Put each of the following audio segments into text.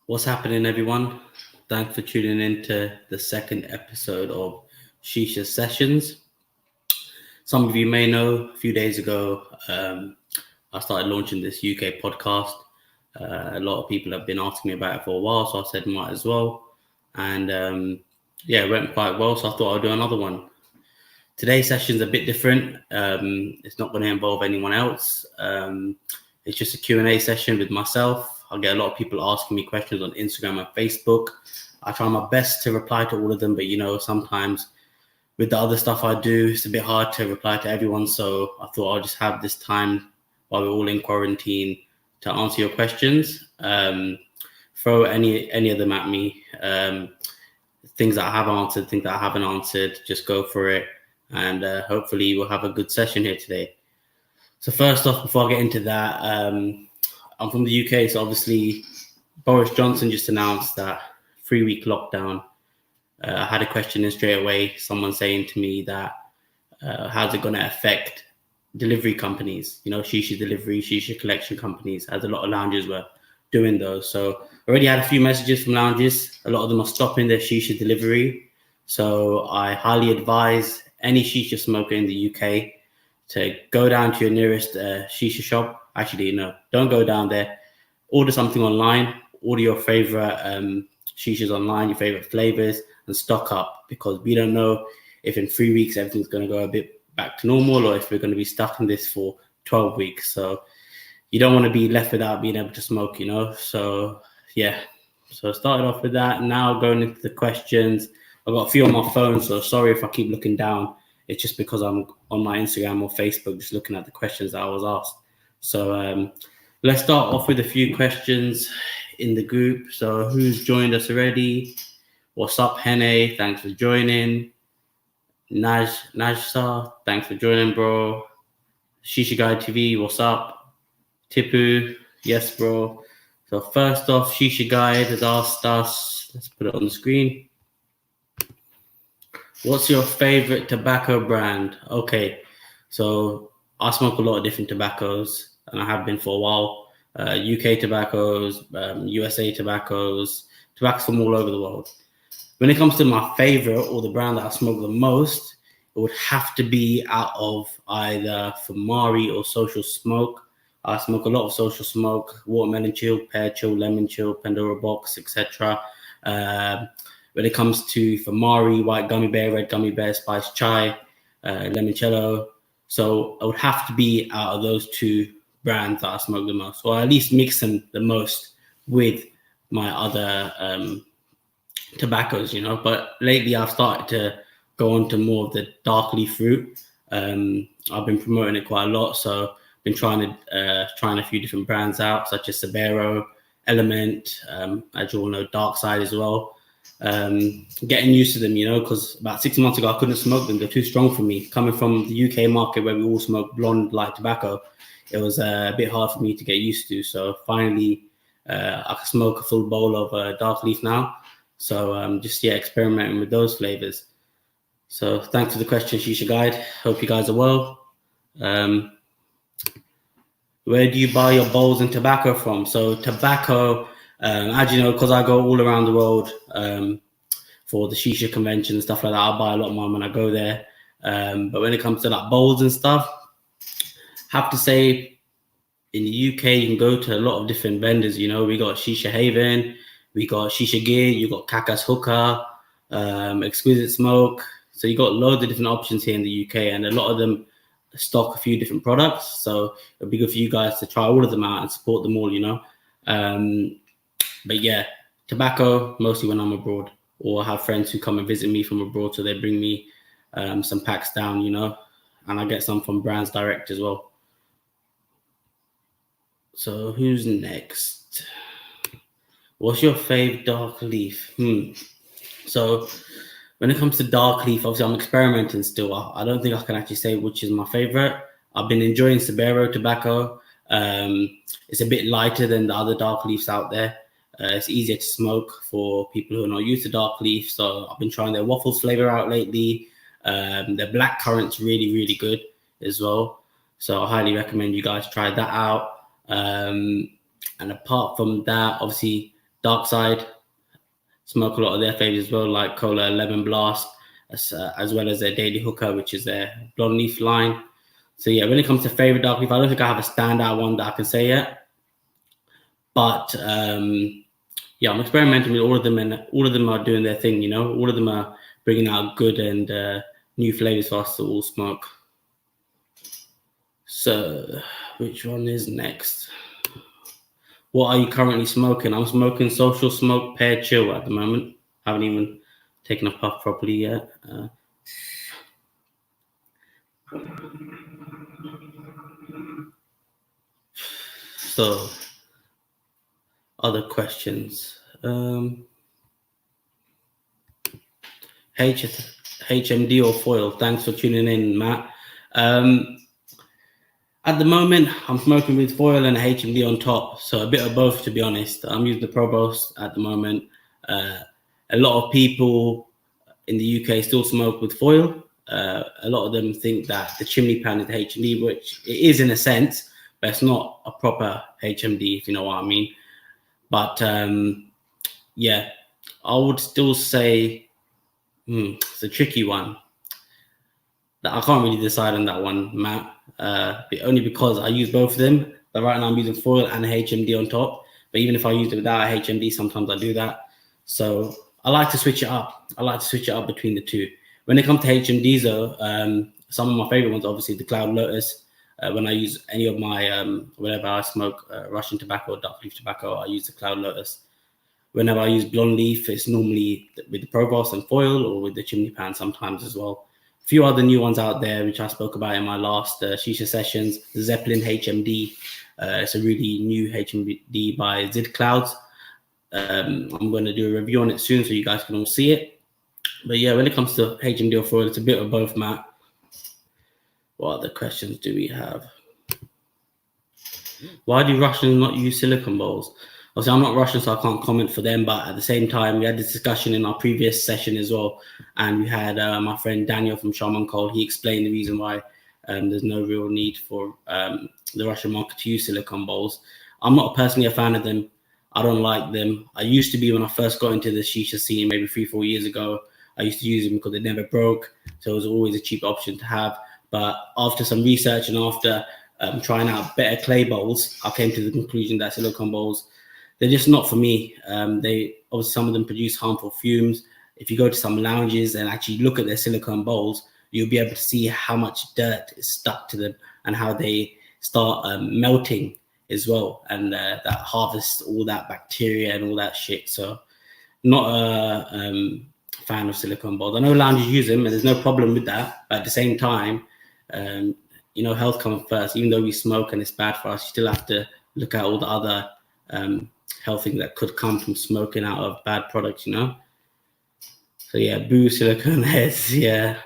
What's happening, everyone? Thanks for tuning in to the second episode of Shisha Sessions. Some of you may know a few days ago, I started launching this UK podcast. A lot of people have been asking me about it for a while, so I said might as well. And it went quite well, so I thought I'd do another one. Today's session's a bit different. It's not going to involve anyone else. It's just a Q&A session with myself. I get a lot of people asking me questions on Instagram and Facebook. I try my best to reply to all of them, but sometimes with the other stuff I do, it's a bit hard to reply to everyone. So I thought I'll just have this time while we're all in quarantine to answer your questions. Throw any of them at me. Things that I have answered, things that I haven't answered, just go for it. And hopefully we'll have a good session here today. So first off, before I get into that, I'm from the UK, so obviously Boris Johnson just announced that 3-week lockdown. I had a question in straight away, someone saying to me that how's it going to affect delivery companies, shisha delivery, shisha collection companies, as a lot of lounges were doing those. So I already had a few messages from lounges. A lot of them are stopping their shisha delivery. So I highly advise any shisha smoker in the UK to go down to your nearest shisha shop. Actually, no, don't go down there. Order something online. Order your favorite shishas online, your favorite flavors, and stock up, because we don't know if in 3 weeks everything's going to go a bit back to normal or if we're going to be stuck in this for 12 weeks. So you don't want to be left without being able to smoke, So yeah, so I started off with that. Now going into the questions. I've got a few on my phone, so sorry if I keep looking down. It's just because I'm on my Instagram or Facebook just looking at the questions that I was asked. So let's start off with a few questions in the group. So who's joined us already? What's up, Hene? Thanks for joining. Najsa, thanks for joining, bro. Shisha Guide TV, what's up? Tipu, yes, bro. So first off, Shisha Guide has asked us, let's put it on the screen. What's your favorite tobacco brand? Okay, so I smoke a lot of different tobaccos, and I have been for a while. UK tobaccos, USA tobaccos from all over the world. When it comes to my favorite or the brand that I smoke the most, it would have to be out of either Famari or Social Smoke. I smoke a lot of Social Smoke, watermelon chill, pear chill, lemon chill, Pandora box, etc. When it comes to Famari, white gummy bear, red gummy bear, spice chai, limoncello. So I would have to be out of those two brands that I smoke the most, or at least mix them the most with my other tobaccos, But lately I've started to go on to more of the dark leaf fruit. I've been promoting it quite a lot, so I've been trying a few different brands out, such as Sabero, Element, as you all know, Darkside as well. Getting used to them, because about 6 months ago I couldn't smoke them. They're too strong for me. Coming from the UK market where we all smoke blonde light tobacco, it was a bit hard for me to get used to. So finally I can smoke a full bowl of dark leaf now. So just experimenting with those flavors. So thanks for the question, Shisha Guide. Hope you guys are well. Where do you buy your bowls and tobacco from? So tobacco, as you know, because I go all around the world for the shisha convention and stuff like that, I buy a lot of mine when I go there. But when it comes to like bowls and stuff, have to say in the UK you can go to a lot of different vendors. We got Shisha Haven, we got Shisha Gear, you got Kaka's Hookah, Exquisite Smoke. So you got loads of different options here in the UK, and a lot of them stock a few different products. So it'd be good for you guys to try all of them out and support them all, But yeah, tobacco mostly when I'm abroad, or I have friends who come and visit me from abroad, so they bring me some packs down, and I get some from brands direct as well. So who's next? What's your fave dark leaf? So when it comes to dark leaf, obviously I'm experimenting still. I don't think I can actually say which is my favorite. I've been enjoying Sabero tobacco. It's a bit lighter than the other dark leaves out there. It's easier to smoke for people who are not used to dark leaf. So I've been trying their waffles flavor out lately. Their black currant's really, really good as well. So I highly recommend you guys try that out. And apart from that, obviously Darkside smoke a lot of their flavors as well, like Cola Lemon Blast, as well as their Daily Hookah, which is their blonde leaf line. So yeah, when it comes to favorite dark leaf, I don't think I have a standout one that I can say yet. But yeah, I'm experimenting with all of them, and all of them are doing their thing. All of them are bringing out good and new flavors for us to all smoke. So, which one is next? What are you currently smoking? I'm smoking Social Smoke Pear Chill at the moment. I haven't even taken a puff properly yet. So, other questions. HMD or foil? Thanks for tuning in, Matt. At the moment, I'm smoking with foil and HMD on top, so a bit of both, to be honest. I'm using the Provost at the moment. A lot of people in the UK still smoke with foil. A lot of them think that the chimney pan is the HMD, which it is in a sense, but it's not a proper HMD, if you know what I mean. But yeah, I would still say it's a tricky one. I can't really decide on that one, Matt. Only because I use both of them. But right now I'm using foil and HMD on top. But even if I use it without HMD, sometimes I do that. So I like to switch it up. I like to switch it up between the two. When it comes to HMDs, though, some of my favorite ones, obviously, the Cloud Lotus. When I use any of my, whenever I smoke Russian tobacco or dark leaf tobacco, I use the Cloud Lotus. Whenever I use blonde leaf, it's normally with the Provost and foil, or with the chimney pan sometimes as well. A few other new ones out there, which I spoke about in my last Shisha Sessions. Zeppelin HMD. It's a really new HMD by Zid Clouds. I'm going to do a review on it soon so you guys can all see it. But yeah, when it comes to HMD or foil, it's a bit of both, Matt. What other questions do we have? Why do Russians not use silicone bowls? Obviously, I'm not Russian, so I can't comment for them. But at the same time, we had this discussion in our previous session as well. And we had my friend Daniel from Shaman Cole. He explained the reason why there's no real need for the Russian market to use silicone bowls. I'm not personally a fan of them. I don't like them. I used to be when I first got into the shisha scene, maybe 3-4 years ago. I used to use them because they never broke. So it was always a cheap option to have. But after some research and after trying out better clay bowls, I came to the conclusion that silicone bowls, they're just not for me. They obviously, some of them produce harmful fumes. If you go to some lounges and actually look at their silicone bowls, you'll be able to see how much dirt is stuck to them and how they start melting as well, and that harvests all that bacteria and all that shit. So not a fan of silicone bowls. I know lounges use them and there's no problem with that, but at the same time, health comes first. Even though we smoke and it's bad for us, you still have to look at all the other health things that could come from smoking out of bad products, So yeah, boo silicone heads, yeah.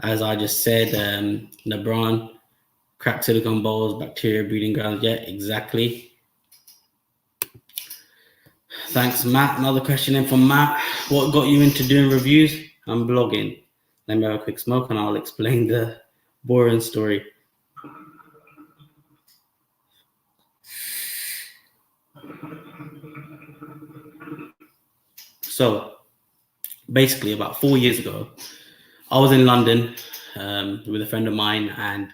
As I just said, LeBron, cracked silicone bowls, bacteria breeding grounds. Yeah, exactly. Thanks, Matt. Another question in from Matt. What got you into doing reviews? I'm blogging. Let me have a quick smoke and I'll explain the boring story. So basically about 4 years ago, I was in London with a friend of mine and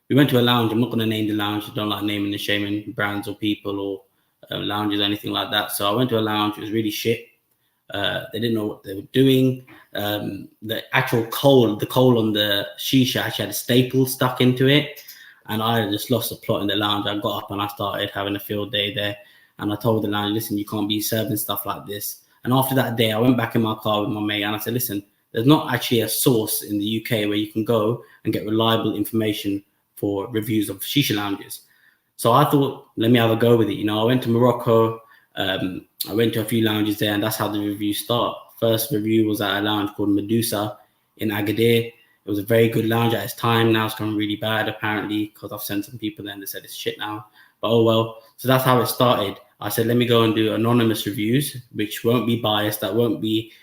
we went to a lounge. I'm not going to name the lounge. I don't like naming and shaming brands or people or lounges or anything like that. So I went to a lounge. It was really shit. They didn't know what they were doing. The actual coal on the shisha actually had a staple stuck into it. And I just lost the plot in the lounge. I got up and I started having a field day there. And I told the lounge, listen, you can't be serving stuff like this. And after that day, I went back in my car with my mate and I said, listen, there's not actually a source in the UK where you can go and get reliable information for reviews of shisha lounges. So I thought, let me have a go with it. I went to Morocco. I went to a few lounges there, and that's how the reviews start. First review was at a lounge called Medusa in Agadir. It was a very good lounge at its time. Now it's gone really bad, apparently, because I've sent some people there and they said it's shit now. But oh well. So that's how it started. I said, let me go and do anonymous reviews, which won't be biased. That won't be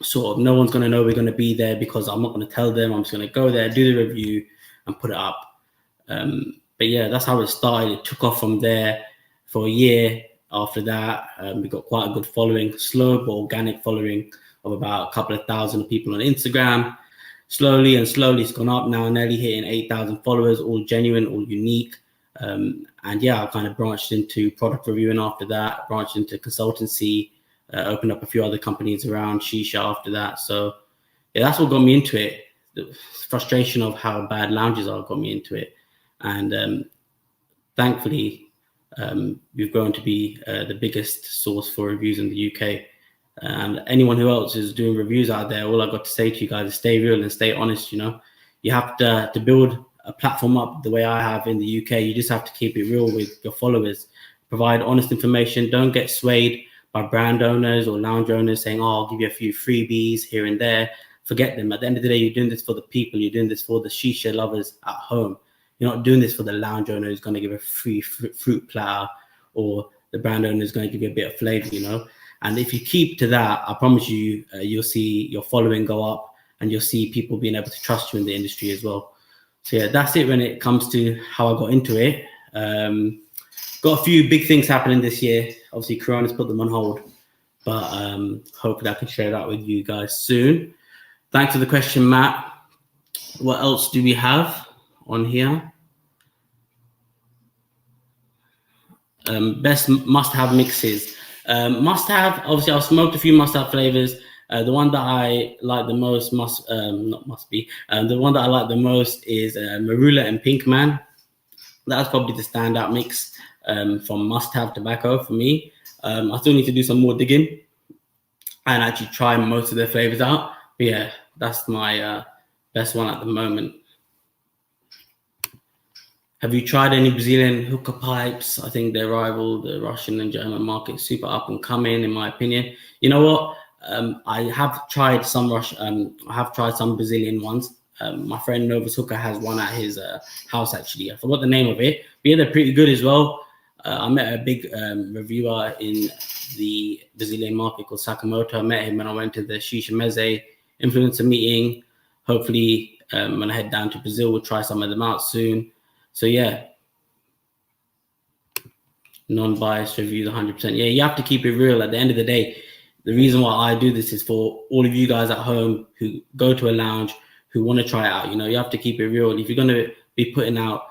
sort of, no one's going to know we're going to be there because I'm not going to tell them. I'm just going to go there, do the review and put it up. But yeah, that's how it started. It took off from there for a year. After that, we got quite a good following, slow but organic following of about a couple of thousand people on Instagram. Slowly and slowly, it's gone up now, nearly hitting 8,000 followers, all genuine, all unique. And yeah, I kind of branched into product reviewing after that, branched into consultancy, opened up a few other companies around Shisha after that. So yeah, that's what got me into it. The frustration of how bad lounges are got me into it. And thankfully, we've grown to be the biggest source for reviews in the UK. And anyone who else is doing reviews out there, all I've got to say to you guys is stay real and stay honest. You have to build a platform up the way I have in the UK. You just have to keep it real with your followers, provide honest information. Don't get swayed by brand owners or lounge owners saying, oh, I'll give you a few freebies here and there. Forget them. At the end of the day, you're doing this for the people. You're doing this for the shisha lovers at home. You're not doing this for the lounge owner who's going to give a free fruit platter, or the brand owner is going to give you a bit of flavor, And if you keep to that, I promise you, you'll see your following go up, and you'll see people being able to trust you in the industry as well. So yeah, that's it when it comes to how I got into it. Got a few big things happening this year. Obviously, Corona's put them on hold, but hopefully I can share that with you guys soon. Thanks for the question, Matt. What else do we have on here? Best must-have mixes. Must-have, obviously, I've smoked a few must-have flavors. The one that I like the most the one that I like the most is Marula and Pink Man. That's probably the standout mix from must-have tobacco for me. I still need to do some more digging and actually try most of their flavors out. But yeah, that's my best one at the moment. Have you tried any Brazilian hookah pipes? I think they rival the Russian and German market. Super up and coming, in my opinion. You know what? I have tried some Brazilian ones. My friend Novus Hookah has one at his house, actually. I forgot the name of it. But yeah, they're pretty good as well. I met a big reviewer in the Brazilian market called Sakamoto. I met him when I went to the Shisha Meze influencer meeting. Hopefully, when I head down to Brazil, we'll try some of them out soon. So yeah, non-biased reviews 100%. Yeah, you have to keep it real. At the end of the day, the reason why I do this is for all of you guys at home who go to a lounge, who want to try it out. You have to keep it real. If you're going to be putting out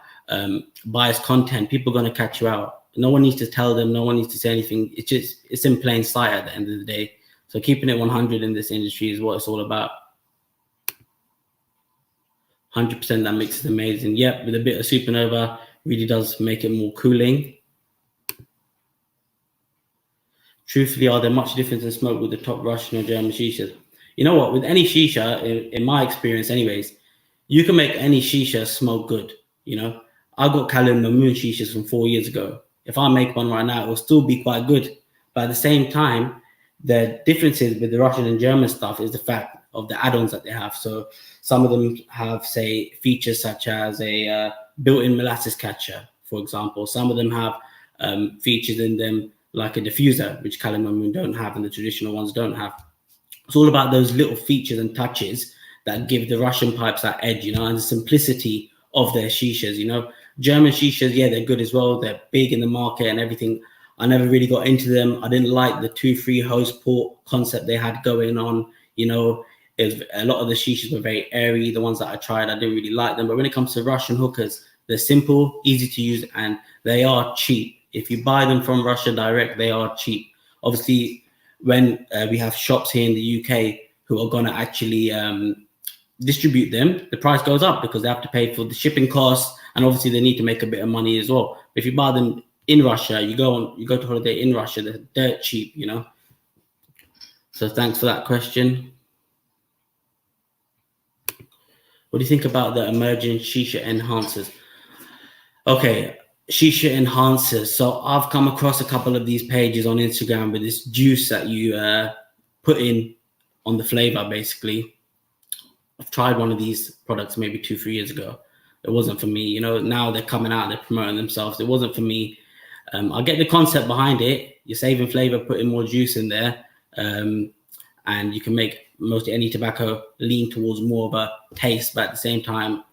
biased content, people are going to catch you out. No one needs to tell them. No one needs to say anything. It's in plain sight at the end of the day. So keeping it 100 in this industry is what it's all about. 100%, that makes it amazing. Yep, with a bit of supernova, really does make it more cooling. Truthfully, are there much difference in smoke with the top Russian or German shishas? You know what? With any shisha, in my experience anyways, you can make any shisha smoke good. I got Kalim Mamoon shishas from 4 years ago. If I make one right now, it will still be quite good. But at the same time, the differences with the Russian and German stuff is the fact of the add-ons that they have. So some of them have, say, features such as a built-in molasses catcher, for example. Some of them have features in them like a diffuser, which Kalim Mamoon don't have and the traditional ones don't have. It's all about those little features and touches that give the Russian pipes that edge, and the simplicity of their shishas. German shishas, yeah, they're good as well. They're big in the market and everything. I never really got into them. I didn't like the 2-3 hose port concept they had going on. A lot of the shishas were very airy. The ones that I tried, I didn't really like them. But when it comes to Russian hookahs, they're simple, easy to use, and they are cheap. If you buy them from Russia direct, they are cheap. Obviously, when we have shops here in the UK who are going to actually distribute them, the price goes up because they have to pay for the shipping costs, and obviously they need to make a bit of money as well. If you buy them in Russia, you go to holiday in Russia, they're dirt cheap, So thanks for that question. What do you think about the emerging shisha enhancers? Okay, shisha enhancers. So I've come across a couple of these pages on Instagram with this juice that you put in on the flavor, basically. I've tried one of these products maybe 2-3 years ago. It wasn't for me. Now they're coming out, they're promoting themselves. It wasn't for me. I get the concept behind it. You're saving flavor, putting more juice in there. And you can make mostly any tobacco lean towards more of a taste, but at the same time,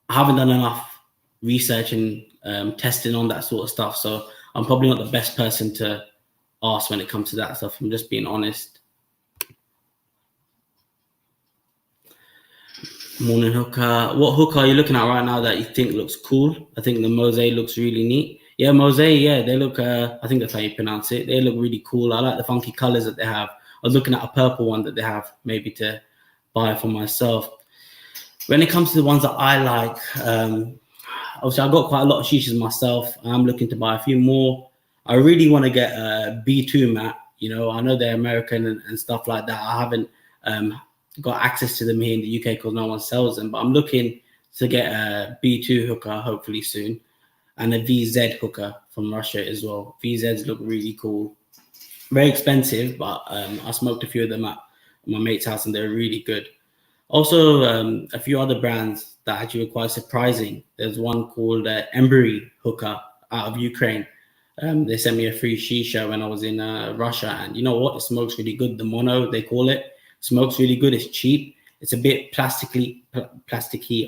I haven't done enough researching, testing on that sort of stuff. So I'm probably not the best person to ask when it comes to that stuff. I'm just being honest. Morning Hookah. What hookah are you looking at right now that you think looks cool? I think the mosaic looks really neat. Yeah, mosaic. Yeah, they look. I think that's how you pronounce it. They look really cool. I like the funky colors that they have. I was looking at a purple one that they have, maybe to buy for myself. When it comes to the ones that I like, obviously I've got quite a lot of shishas myself. I'm looking to buy a few more. I really want to get a B2 mat. You know, I know they're American and stuff like that. I haven't got access to them here in the UK because no one sells them, but I'm looking to get a B2 hookah hopefully soon, and a VZ hookah from Russia as well. VZs look really cool. Very expensive, but I smoked a few of them at my mate's house and they're really good. Also, a few other brands that actually were quite surprising. There's one called Embry Hookah out of Ukraine. They sent me a free shisha when I was in Russia, and you know what? It smokes really good. The mono, they call it, smokes really good. It's cheap. It's a bit plasticky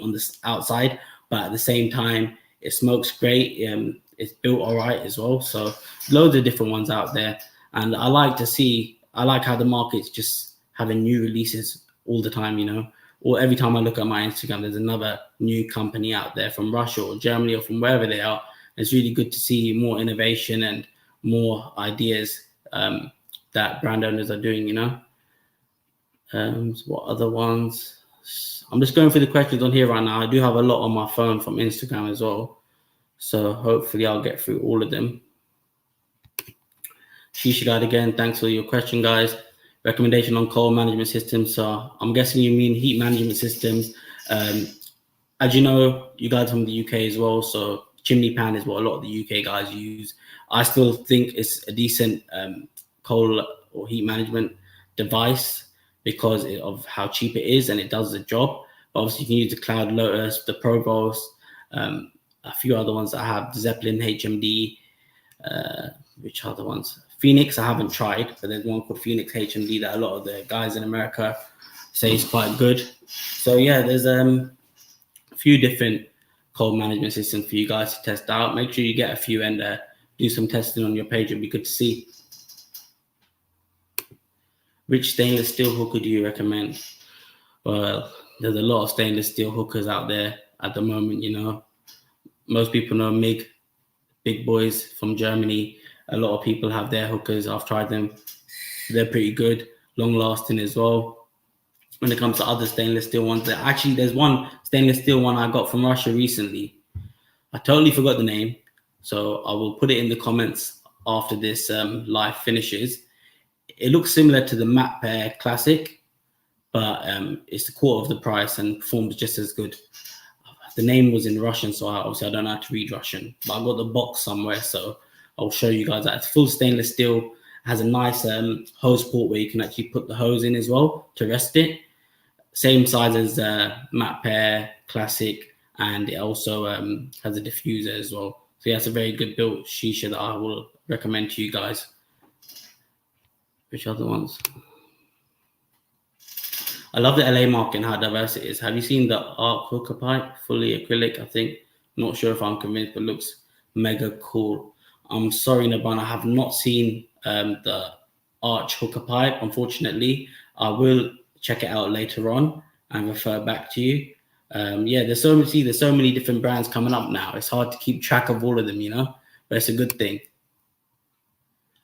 on the outside, but at the same time, it smokes great. It's built all right as well. So loads of different ones out there, and I like how the market's just having new releases all the time, you know, or every time I look at my Instagram, there's another new company out there from Russia or Germany or from wherever they are. It's really good to see more innovation and more ideas that brand owners are doing, you know. What other ones? I'm just going through the questions on here right now. I do have a lot on my phone from Instagram as well, so hopefully I'll get through all of them. Shisha Guide again, thanks for your question, guys. Recommendation on cold management systems. So I'm guessing you mean heat management systems. As you know, you guys from the UK as well, so chimney pan is what a lot of the UK guys use. I still think it's a decent cold or heat management device because of how cheap it is and it does the job. But obviously you can use the Cloud Lotus, the Provost, a few other ones that I have, the Zeppelin HMD, which other ones? Phoenix, I haven't tried, but there's one called Phoenix HMD that a lot of the guys in America say is quite good. So yeah, there's a few different cold management systems for you guys to test out. Make sure you get a few and do some testing on your page. It'd be good to see. Which stainless steel hookah do you recommend? Well, there's a lot of stainless steel hookahs out there at the moment, you know. Most people know MIG, big boys from Germany. A lot of people have their hookahs. I've tried them. They're pretty good, long lasting as well. When it comes to other stainless steel ones, there's one stainless steel one I got from Russia recently. I totally forgot the name, so I will put it in the comments after this live finishes. It looks similar to the Matte Pair Classic, but it's a quarter of the price and performs just as good. The name was in Russian, so obviously I don't know how to read Russian, but I got the box somewhere, so I'll show you guys that. It's full stainless steel, has a nice hose port where you can actually put the hose in as well to rest it. Same size as Matte Pair Classic, and it also has a diffuser as well. So yeah, it's a very good built shisha that I will recommend to you guys. Which other ones? I love the LA market and how diverse it is. Have you seen the Arc Hookah pipe? Fully acrylic, I think. Not sure if I'm convinced, but looks mega cool. I'm sorry, Naban, I have not seen the Arch Hookah pipe, unfortunately. I will check it out later on and refer back to you. Yeah, there's so many different brands coming up now. It's hard to keep track of all of them, you know, but it's a good thing.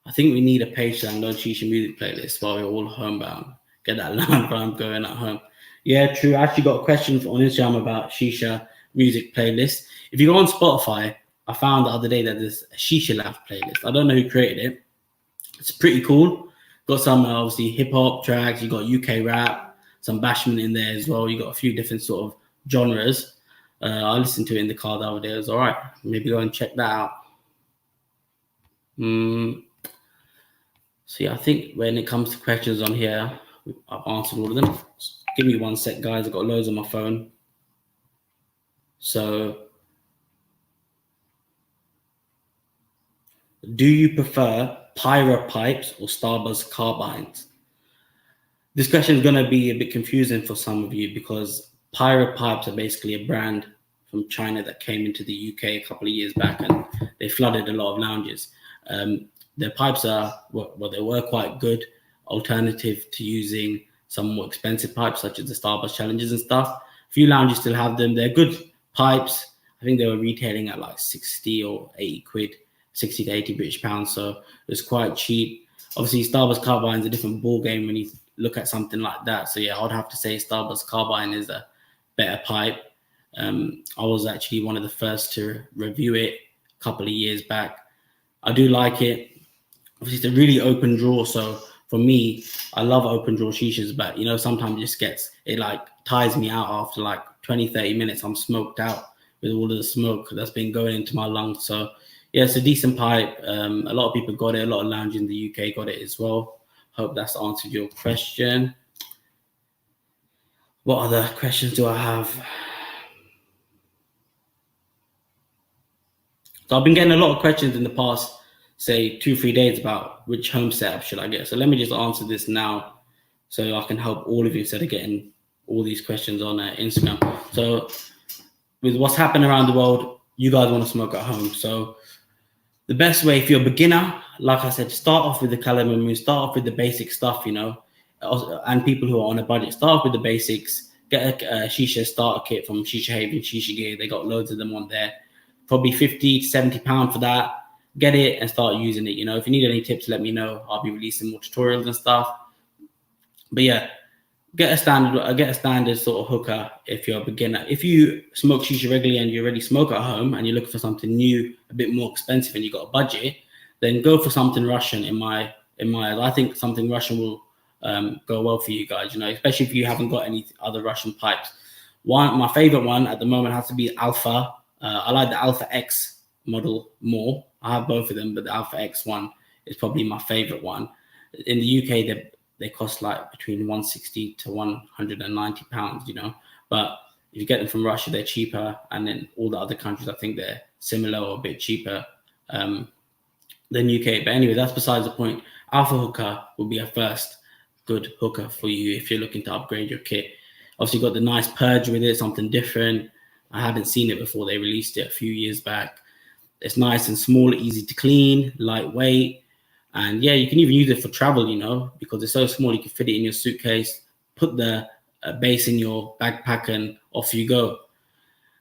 I think we need a page to download Shisha music playlist while we're all homebound. Get that loud vibe going at home. Yeah, true. I actually got a question on Instagram about Shisha music playlist. If you go on Spotify, I found the other day that there's a Shisha Lab playlist. I don't know who created it. It's pretty cool. Got some obviously hip hop tracks. You got UK rap, some bashment in there as well. You got a few different sort of genres. I listened to it in the car the other day. It was all right. Maybe go and check that out. So yeah, I think when it comes to questions on here, I've answered all of them. Give me 1 sec, guys. I've got loads on my phone. So, do you prefer Pyro pipes or Starburst carbines? This question is going to be a bit confusing for some of you because Pyro pipes are basically a brand from China that came into the UK a couple of years back, and they flooded a lot of lounges. Their pipes are, well, they were quite good alternative to using some more expensive pipes such as the Starbucks Challengers and stuff. A few lounges still have them. They're good pipes. I think they were retailing at like 60 or 80 quid, 60 to 80 British pounds. So it's quite cheap. Obviously, Starbucks Carbine is a different ball game when you look at something like that. So yeah, I'd have to say Starbucks Carbine is a better pipe. I was actually one of the first to review it a couple of years back. I do like it. Obviously, it's a really open draw. So for me, I love open draw shishas, but you know, sometimes it just like tires me out after like 20, 30 minutes. I'm smoked out with all of the smoke that's been going into my lungs. So yeah, it's a decent pipe. A lot of people got it. A lot of lounges in the UK got it as well. Hope that's answered your question. What other questions do I have? So I've been getting a lot of questions in the past, say 2-3 days about which home setup should I get. So let me just answer this now so I can help all of you instead of getting all these questions on Instagram. So with what's happening around the world, you guys want to smoke at home. So the best way, if you're a beginner, like I said, start off with the cardamom, start off with the basic stuff, you know, and people who are on a budget, start off with the basics. Get a shisha starter kit from Shisha Haven, Shisha Gear. They got loads of them on there. Probably 50 to 70 pounds for that. Get it and start using it. You know, if you need any tips, let me know. I'll be releasing more tutorials and stuff. But yeah, get a standard sort of hookah if you're a beginner. If you smoke shisha regularly and you already smoke at home and you're looking for something new, a bit more expensive, and you got a budget, then go for something Russian. In my eyes, I think something Russian will go well for you guys. You know, especially if you haven't got any other Russian pipes. My favorite one at the moment has to be Alpha. I like the Alpha X model more. I have both of them, but the Alpha X one is probably my favorite one. In the UK, they cost like between 160 to 190 pounds, you know. But if you get them from Russia, they're cheaper, and then all the other countries, I think they're similar or a bit cheaper than UK. But anyway, that's besides the point. Alpha Hookah will be a first good hookah for you if you're looking to upgrade your kit. Obviously, you got the nice purge with it, something different. I hadn't seen it before. They released it a few years back. It's nice and small, easy to clean, lightweight. And yeah, you can even use it for travel, you know, because it's so small, you can fit it in your suitcase, put the base in your backpack, and off you go.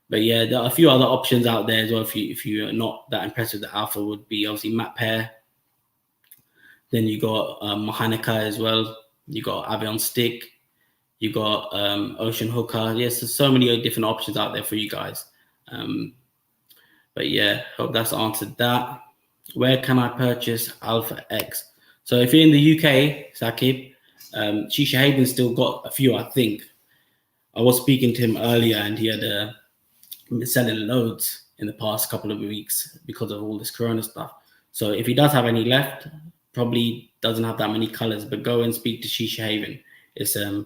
But yeah, there are a few other options out there as well. If you're not that impressed with the Alpha, would be obviously Matte Pair. Then you got Mahanika as well. You got Avion Stick. You got Ocean Hookah. Yes, there's so many different options out there for you guys. But yeah, hope that's answered that. Where can I purchase Alpha X? So if you're in the UK, Sakib, Shisha Haven still got a few, I think. I was speaking to him earlier, and he had been selling loads in the past couple of weeks because of all this Corona stuff. So if he does have any left, probably doesn't have that many colors, but go and speak to Shisha Haven. It's a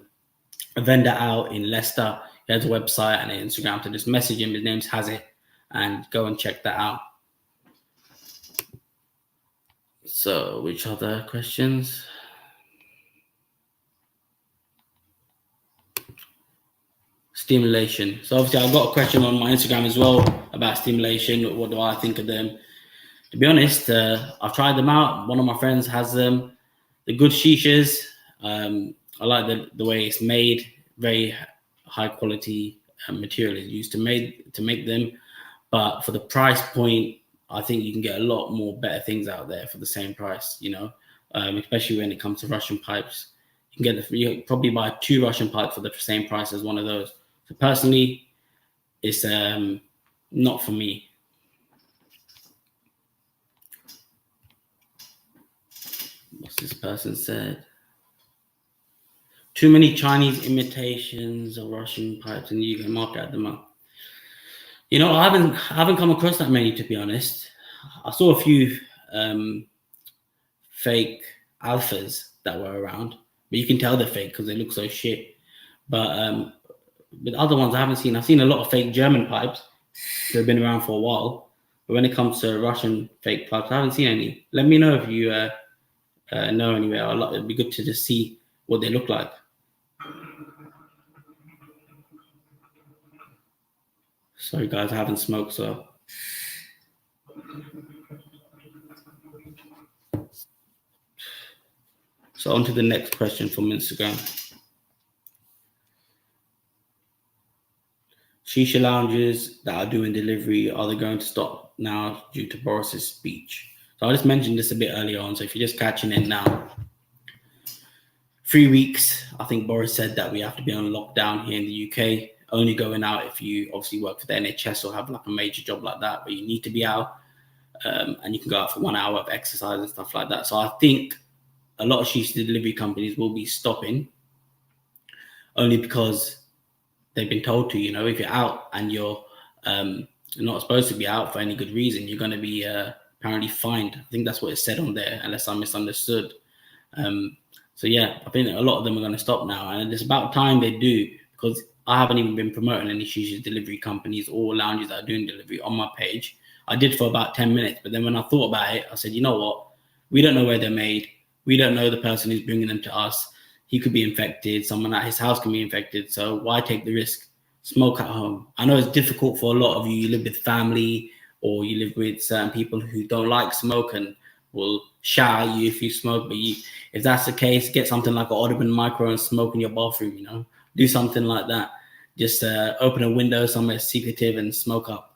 vendor out in Leicester. He has a website and an Instagram, so just message him. His name's Hazit, and go and check that out. So which other questions? Stimulation. So obviously I've got a question on my Instagram as well about stimulation. What do I think of them? To be honest, I've tried them out. One of my friends has them. The good shishas. I like the way it's made. Very high quality material is used to make them. But for the price point, I think you can get a lot more better things out there for the same price, you know, especially when it comes to Russian pipes. You can you probably buy 2 Russian pipes for the same price as one of those. So personally, it's not for me. What's this person said? Too many Chinese imitations of Russian pipes in the UK market at the moment. You know, I haven't come across that many, to be honest. I saw a few fake alphas that were around, but you can tell they're fake because they look so shit. But with other ones, I haven't seen. I've seen a lot of fake German pipes that have been around for a while. But when it comes to Russian fake pipes, I haven't seen any. Let me know if you know anywhere. It'd be good to just see what they look like. Sorry guys, I haven't smoked, so. So on to the next question from Instagram. Shisha lounges that are doing delivery, are they going to stop now due to Boris's speech? So I just mentioned this a bit earlier on, so if you're just catching it now, 3 weeks, I think Boris said that we have to be on lockdown here in the UK, only going out if you obviously work for the NHS or have like a major job like that, where you need to be out, and you can go out for 1 hour of exercise and stuff like that. So I think a lot of shisha delivery companies will be stopping, only because they've been told to. If you're out and you're not supposed to be out for any good reason, you're going to be apparently fined. I think that's what it said on there, unless I misunderstood. So yeah, I think a lot of them are going to stop now, and it's about time they do, because I haven't even been promoting any shisha delivery companies or lounges that are doing delivery on my page. I did for about 10 minutes, but then when I thought about it, I said, you know what? We don't know where they're made. We don't know the person who's bringing them to us. He could be infected. Someone at his house can be infected. So why take the risk? Smoke at home. I know it's difficult for a lot of you. You live with family, or you live with certain people who don't like smoke and will shout at you if you smoke. But if that's the case, get something like an Audubon Micro and smoke in your bathroom. Do something like that. Just open a window somewhere secretive and smoke up.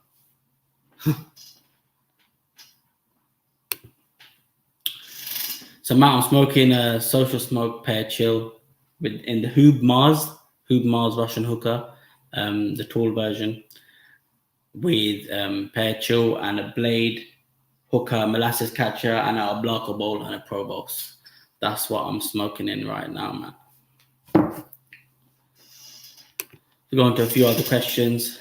So Matt, I'm smoking a social smoke pair chill in the Hoob Mars Russian hookah, the tall version, with pair chill and a blade, hookah, molasses catcher, and a Blanco bowl and a Pro Box. That's what I'm smoking in right now, man. We'll go on to a few other questions.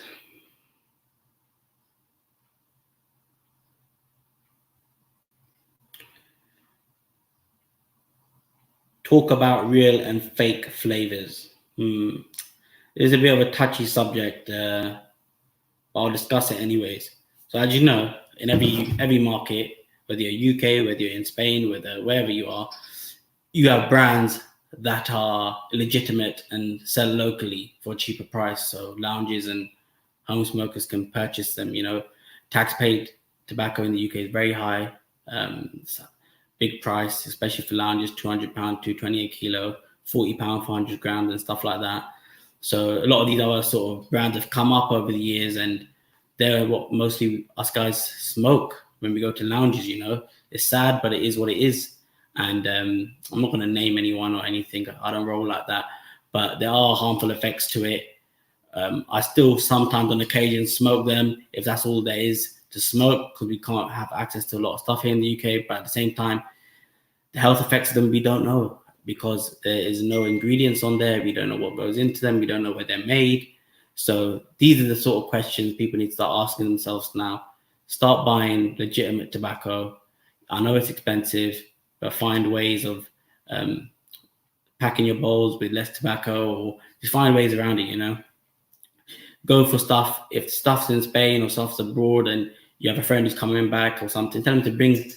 Talk about real and fake flavors. It's a bit of a touchy subject, but I'll discuss it anyways. So as you know, in every market, whether you're UK, whether you're in Spain, wherever you are, you have brands that are legitimate and sell locally for a cheaper price. So lounges and home smokers can purchase them. Tax paid tobacco in the UK is very high. It's a big price, especially for lounges, £200, £220 a kilo, £40 for 100 grams and stuff like that. So a lot of these other sort of brands have come up over the years, and they're what mostly us guys smoke when we go to lounges. It's sad, but it is what it is. And I'm not going to name anyone or anything. I don't roll like that. But there are harmful effects to it. I still sometimes on occasion smoke them if that's all there is to smoke, because we can't have access to a lot of stuff here in the UK. But at the same time, the health effects of them, we don't know, because there is no ingredients on there. We don't know what goes into them. We don't know where they're made. So these are the sort of questions people need to start asking themselves now. Start buying legitimate tobacco. I know it's expensive, but find ways of packing your bowls with less tobacco, or just find ways around it. Go for stuff. If stuff's in Spain or stuff's abroad and you have a friend who's coming back or something, tell him to bring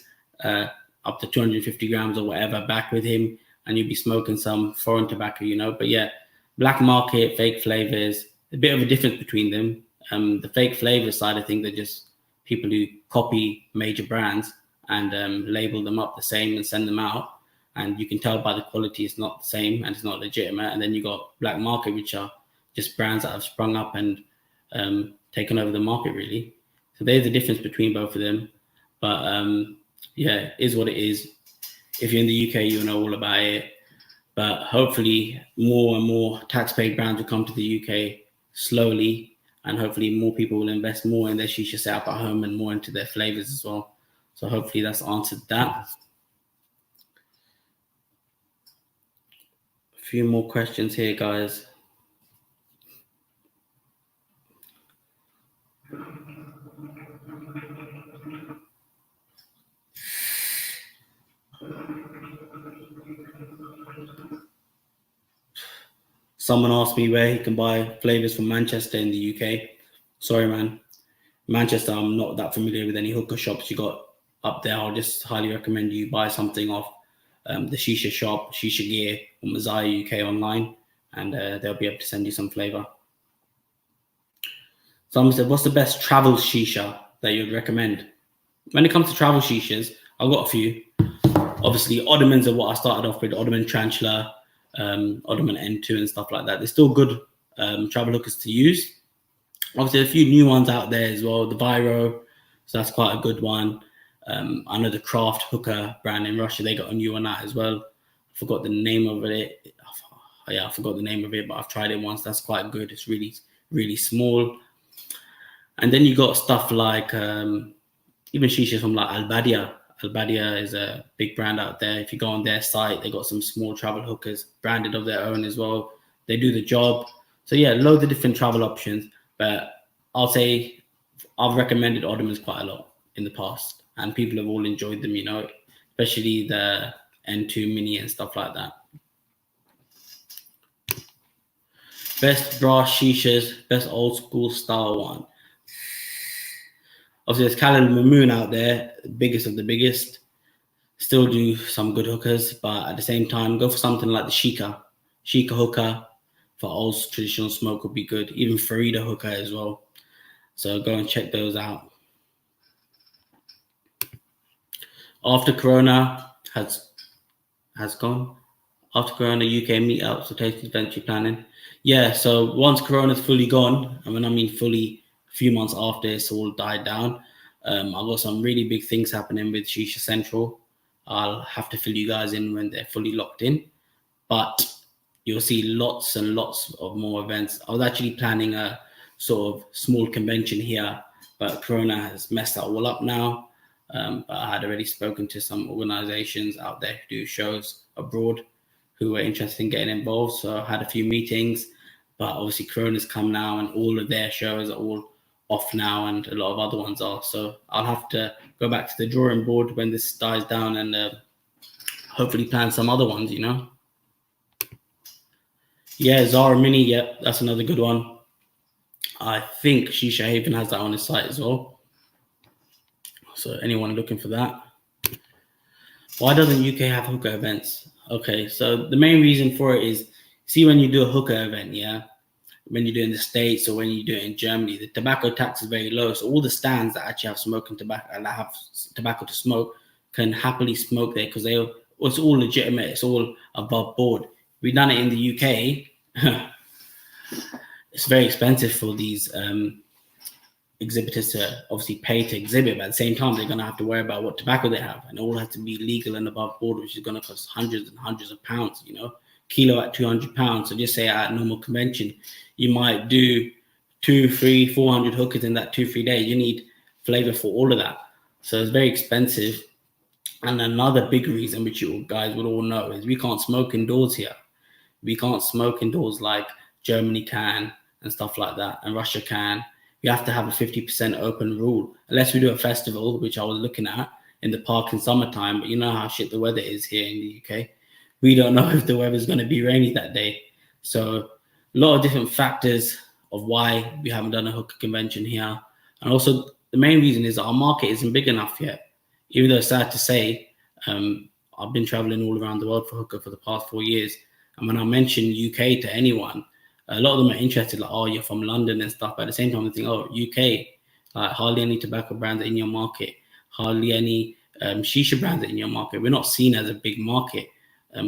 up to 250 grams or whatever back with him, and you'll be smoking some foreign tobacco. But yeah, black market, fake flavors, a bit of a difference between them. The fake flavor side, I think they're just people who copy major brands and label them up the same and send them out. And you can tell by the quality it's not the same and it's not legitimate. And then you got black market, which are just brands that have sprung up and taken over the market, really. So there's the difference between both of them. But yeah, it is what it is. If you're in the UK, you'll know all about it. But hopefully more and more tax-paid brands will come to the UK slowly, and hopefully more people will invest more in their shisha setup at home and more into their flavors as well. So hopefully that's answered that. A few more questions here, guys. Someone asked me where he can buy flavors from Manchester in the UK. Sorry, man. Manchester, I'm not that familiar with any hookah shops you got up there. I'll just highly recommend you buy something off the Shisha shop, Shisha Gear, or Mazaya UK online, and they'll be able to send you some flavor. Someone said, what's the best travel shisha that you'd recommend? When it comes to travel shishas, I've got a few. Obviously, Ottomans are what I started off with, Ottoman Tarantula, Ottoman N2 and stuff like that. They're still good travel hookahs to use. Obviously, a few new ones out there as well. The Viro, so that's quite a good one. I know the Craft Hookah brand in Russia, they got a new one out as well. I forgot the name of it. I forgot the name of it, but I've tried it once. That's quite good. It's really, really small. And then you got stuff like even shishas from like Albadia. Albadia is a big brand out there. If you go on their site, they got some small travel hookahs branded of their own as well. They do the job. So yeah, loads of different travel options. But I'll say I've recommended Ottomans quite a lot in the past, and people have all enjoyed them, you know, especially the N2 Mini and stuff like that. Best brass shishas, best old school style one. Obviously, there's Khalil Mamoon out there, biggest of the biggest. Still do some good hookahs, but at the same time, go for something like the Shika hookah for old traditional smoke would be good. Even Farida hookah as well. So go and check those out. After Corona has gone, after Corona UK meetups or tasting events you're planning. Yeah, so once Corona's fully gone, and when I mean fully, a few months after it's all died down, I've got some really big things happening with Shisha Central. I'll have to fill you guys in when they're fully locked in, but you'll see lots and lots of more events. I was actually planning a sort of small convention here, but Corona has messed that all up now. But I had already spoken to some organizations out there who do shows abroad who were interested in getting involved. So I had a few meetings, but obviously Corona's come now and all of their shows are all off now and a lot of other ones are. So I'll have to go back to the drawing board when this dies down and hopefully plan some other ones, you know. Yeah, Zharah Mini, yeah, that's another good one. I think Shisha Haven has that on his site as well. So anyone looking for that. Why doesn't UK have hookah events? Okay, so the main reason for it is, see, when you do a hookah event, yeah, when you do it in the States or when you do it in Germany, the tobacco tax is very low. So all the stands that actually have smoking tobacco and that have tobacco to smoke can happily smoke there because it's all legitimate. It's all above board. We've done it in the UK. It's very expensive for these exhibitors to obviously pay to exhibit, but at the same time, they're going to have to worry about what tobacco they have, and it all has to be legal and above board, which is going to cost hundreds and hundreds of pounds, you know, kilo at £200. So just say at a normal convention, you might do 200, 300, 400 hookahs in that 2-3 days. You need flavor for all of that. So it's very expensive. And another big reason, which you guys would all know, is we can't smoke indoors here. We can't smoke indoors like Germany can and stuff like that, and Russia can. You have to have a 50% open rule, unless we do a festival, which I was looking at in the park in summertime. But you know how shit the weather is here in the UK. We don't know if the weather's going to be rainy that day. So a lot of different factors of why we haven't done a hookah convention here. And also the main reason is that our market isn't big enough yet. Even though it's sad to say, I've been traveling all around the world for hookah for the past 4 years. And when I mention UK to anyone, a lot of them are interested, like, oh, you're from London and stuff. But at the same time, they think, oh, UK, like hardly any tobacco brands in your market, hardly any shisha brands in your market. We're not seen as a big market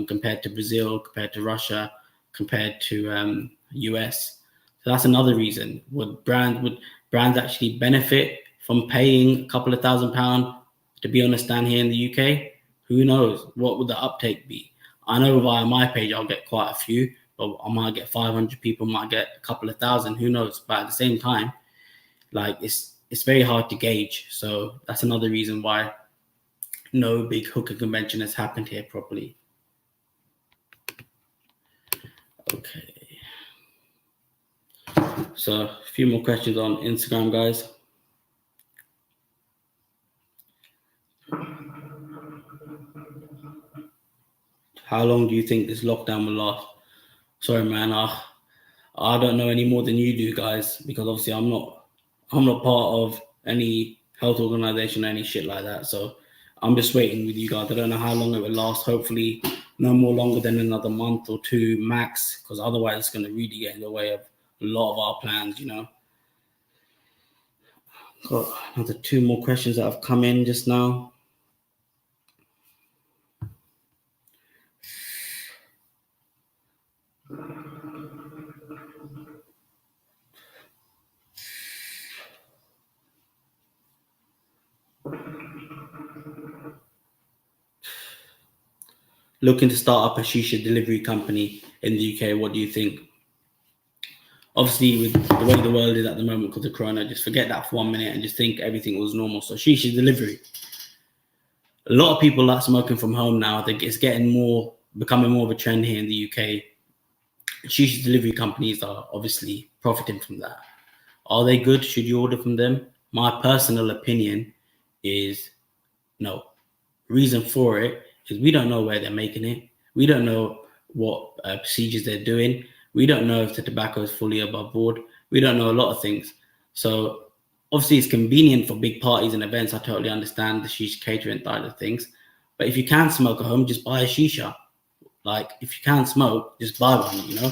compared to Brazil, compared to Russia, compared to US. So that's another reason. Would brands actually benefit from paying a couple of £1,000 to be on a stand here in the UK? Who knows? What would the uptake be? I know via my page, I'll get quite a few. But I might get 500 people, might get a couple of thousand, who knows? But at the same time, like it's very hard to gauge. So that's another reason why no big hookah convention has happened here properly. Okay. So a few more questions on Instagram, guys. How long do you think this lockdown will last? Sorry, man. I don't know any more than you do, guys, because obviously I'm not part of any health organization or any shit like that. So I'm just waiting with you guys. I don't know how long it will last. Hopefully no more longer than another month or two max, because otherwise it's going to really get in the way of a lot of our plans, you know. Got another 2 more questions that have come in just now. Looking to start up a shisha delivery company in the UK. What do you think? Obviously, with the way the world is at the moment because of Corona, just forget that for 1 minute and just think everything was normal. So shisha delivery. A lot of people like smoking from home now. I think it's becoming more of a trend here in the UK. Shisha delivery companies are obviously profiting from that. Are they good? Should you order from them? My personal opinion is no. Reason for it is we don't know where they're making it. We don't know what procedures they're doing. We don't know if the tobacco is fully above board. We don't know a lot of things. So obviously it's convenient for big parties and events. I totally understand the shisha catering side of things. But if you can smoke at home, just buy a shisha. Like if you can smoke, just buy one,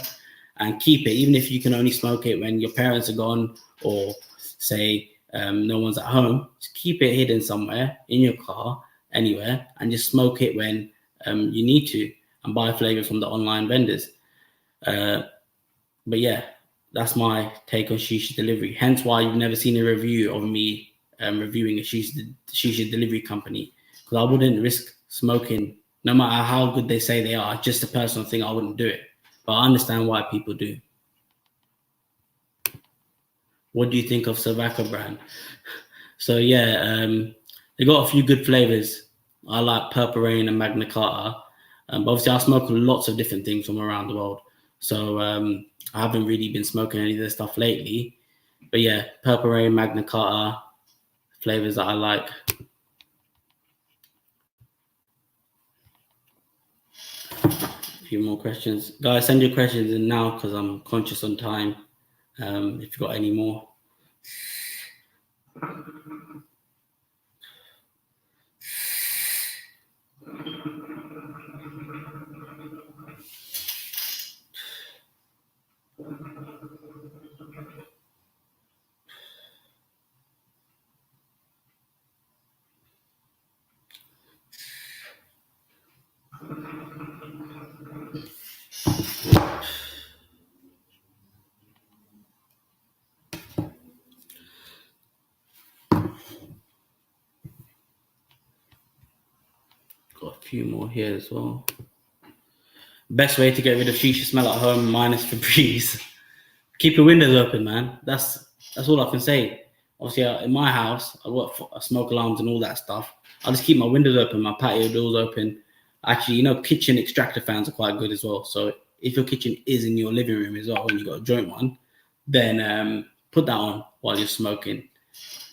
and keep it. Even if you can only smoke it when your parents are gone or say no one's at home, just keep it hidden somewhere in your car, anywhere, and just smoke it when you need to, and buy flavor from the online vendors. But yeah, that's my take on shisha delivery. Hence why you've never seen a review of me reviewing a shisha delivery company, because I wouldn't risk smoking, no matter how good they say they are. Just a personal thing, I wouldn't do it. But I understand why people do. What do you think of Savacco brand? So yeah, they got a few good flavors. I like Purple Rain and Magna Carta. But obviously I smoke lots of different things from around the world. So I haven't really been smoking any of this stuff lately. But yeah, Purple Rain, Magna Carta, flavors that I like. A few more questions. Guys, send your questions in now because I'm conscious on time. If you've got any more. Got a few more here as well. Best way to get rid of shisha smell at home minus febreeze. Keep your windows open, man. That's all I can say. Obviously, in my house, I work for smoke alarms and all that stuff. I just keep my windows open, my patio doors open. Actually, kitchen extractor fans are quite good as well. So if your kitchen is in your living room as well, and you got a joint one, then put that on while you're smoking.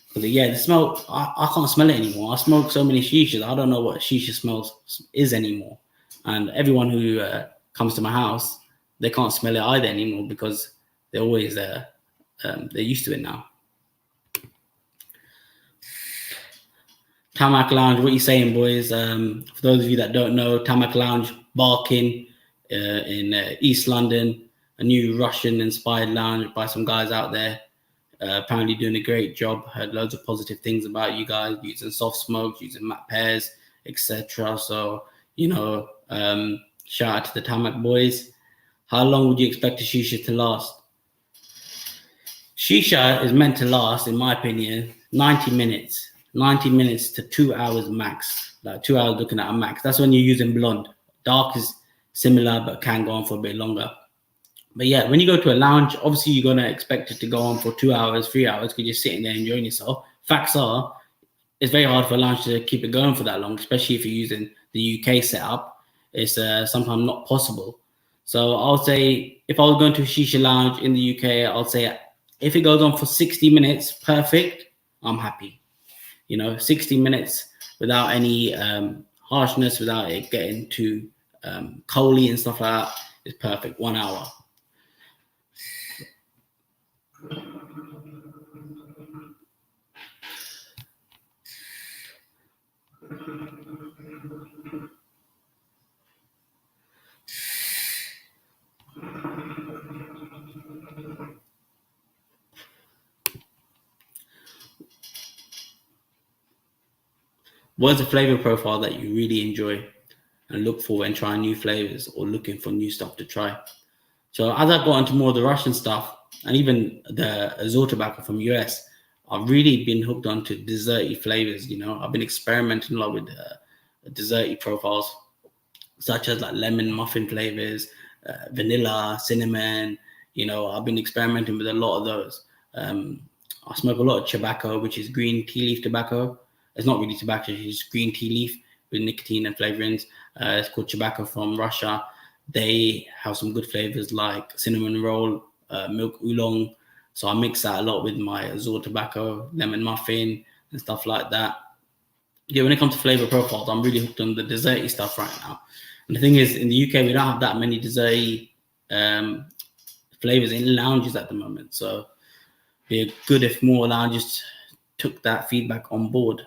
Because yeah, the smell, I can't smell it anymore. I smoke so many shishas, I don't know what shisha smells is anymore. And everyone who comes to my house, they can't smell it either anymore because they're always they're used to it now. Tamak Lounge, what are you saying, boys? For those of you that don't know, Tamak Lounge, Barking in East London, a new Russian-inspired lounge by some guys out there. Apparently doing a great job. Heard loads of positive things about you guys, using soft smokes, using matte pairs, etc. So, shout out to the Tamak boys. How long would you expect a shisha to last? Shisha is meant to last, in my opinion, 90 minutes. 90 minutes to 2 hours max. Like 2 hours looking at a max. That's when you're using blonde. Dark is similar, but can go on for a bit longer. But yeah, when you go to a lounge, obviously you're going to expect it to go on for 2 hours, 3 hours because you're sitting there enjoying yourself. Facts are, it's very hard for a lounge to keep it going for that long, especially if you're using the UK setup. It's sometimes not possible. So I'll say if I was going to a shisha lounge in the UK, I'll say if it goes on for 60 minutes, perfect, I'm happy. 60 minutes without any harshness, without it getting too coaly and stuff like that is perfect. 1 hour. What is a flavor profile that you really enjoy and look for when trying new flavors or looking for new stuff to try? So as I got into more of the Russian stuff and even the Azure tobacco from US, I've really been hooked onto desserty flavors. I've been experimenting a lot with desserty profiles, such as like lemon muffin flavors, vanilla, cinnamon. I've been experimenting with a lot of those. I smoke a lot of tobacco, which is green tea leaf tobacco. It's not really tobacco; it's green tea leaf with nicotine and flavorings. It's called tobacco from Russia. They have some good flavors like cinnamon roll, milk oolong. So I mix that a lot with my Azure tobacco, lemon muffin, and stuff like that. Yeah, when it comes to flavor profiles, I'm really hooked on the desserty stuff right now. And the thing is, in the UK, we don't have that many desserty flavors in lounges at the moment. So it'd be good if more lounges took that feedback on board.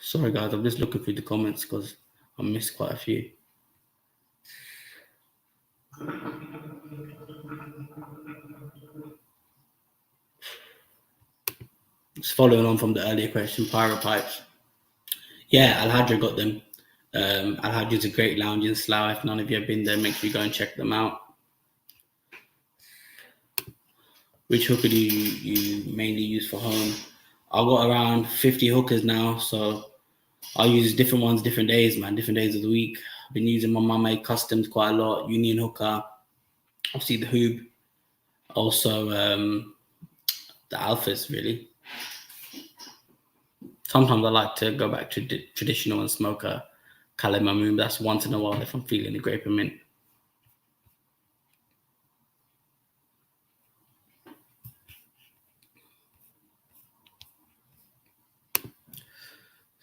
Sorry, guys, I'm just looking through the comments because I missed quite a few. Just following on from the earlier question, Pyro Pipes. Yeah, Al Hadra got them. Al Hadra's a great lounge in Slough. If none of you have been there, make sure you go and check them out. Which hookah do you mainly use for home? I've got around 50 hookahs now, so I use different ones different days, man, different days of the week. I've been using my mum-made customs quite a lot, Union Hookah, obviously the Hoob, also the Alphas, really. Sometimes I like to go back to traditional and smoke a Kale Mamoon. That's once in a while if I'm feeling the grape and mint.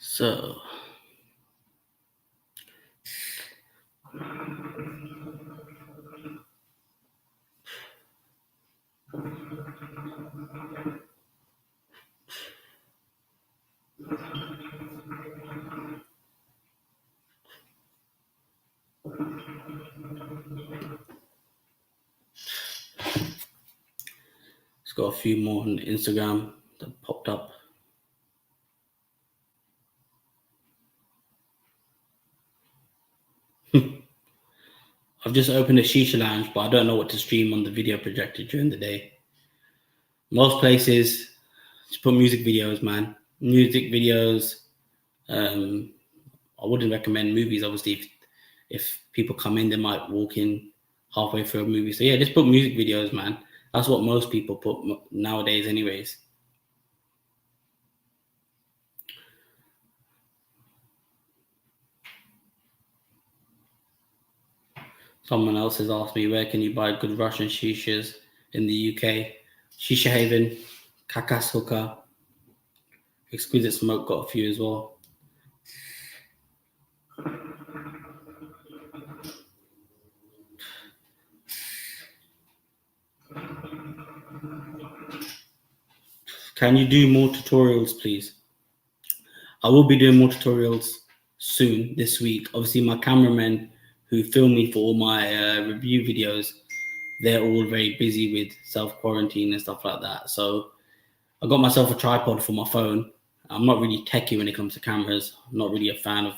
So, it's got a few more on Instagram that popped up. I've just opened a shisha lounge, but I don't know what to stream on the video projector during the day. Most places just put music videos, man. Music videos. I wouldn't recommend movies, obviously. If people come in, they might walk in halfway through a movie. So yeah, just put music videos, man. That's what most people put nowadays, anyways. Someone else has asked me, where can you buy good Russian shishas in the UK? Shisha Haven, Kakas Hookah, Exquisite Smoke got a few as well. Can you do more tutorials, please? I will be doing more tutorials soon this week. Obviously, my cameramen who film me for all my review videos, they're all very busy with self-quarantine and stuff like that. So I got myself a tripod for my phone. I'm not really techie when it comes to cameras. I'm not really a fan of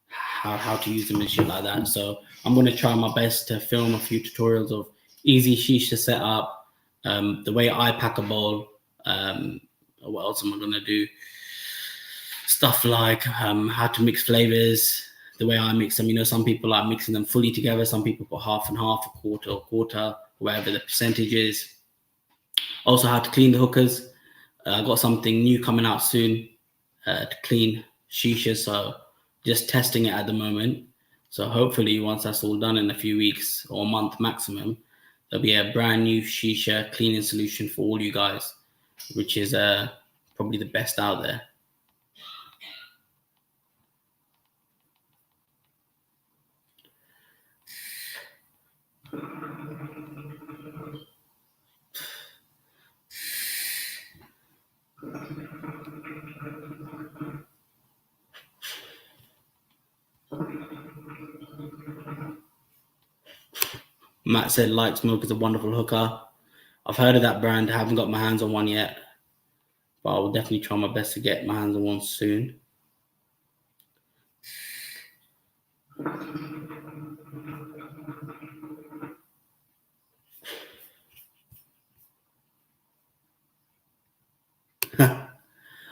how to use them and shit like that. So I'm going to try my best to film a few tutorials of easy shisha setup, the way I pack a bowl. What else am I going to do? Stuff like how to mix flavors, the way I mix them. Some people like mixing them fully together. Some people put half and half, a quarter, whatever the percentage is. Also, how to clean the hookahs. I got something new coming out soon to clean shisha, so just testing it at the moment. So hopefully, once that's all done in a few weeks or a month maximum, there'll be a brand new shisha cleaning solution for all you guys, which is probably the best out there. Matt said Light Smoke is a wonderful hookah. I've heard of that brand. I haven't got my hands on one yet, but I will definitely try my best to get my hands on one soon.